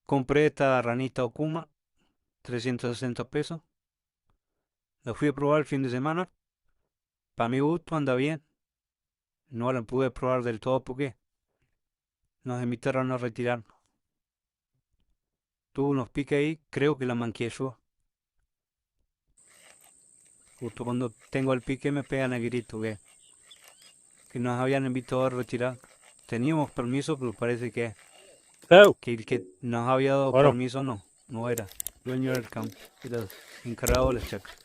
compré esta ranita Okuma, 360 pesos. La fui a probar el fin de semana. Para mi gusto anda bien. No la pude probar del todo porque nos invitaron a retirar. Tuvo unos piques ahí, creo que la manqué yo. Justo cuando tengo el pique me pegan el grito que nos habían invitado a retirar. Teníamos permiso, pero parece Oh, que el que nos había dado bueno, permiso no era dueño del campo, era encargado de las chacras.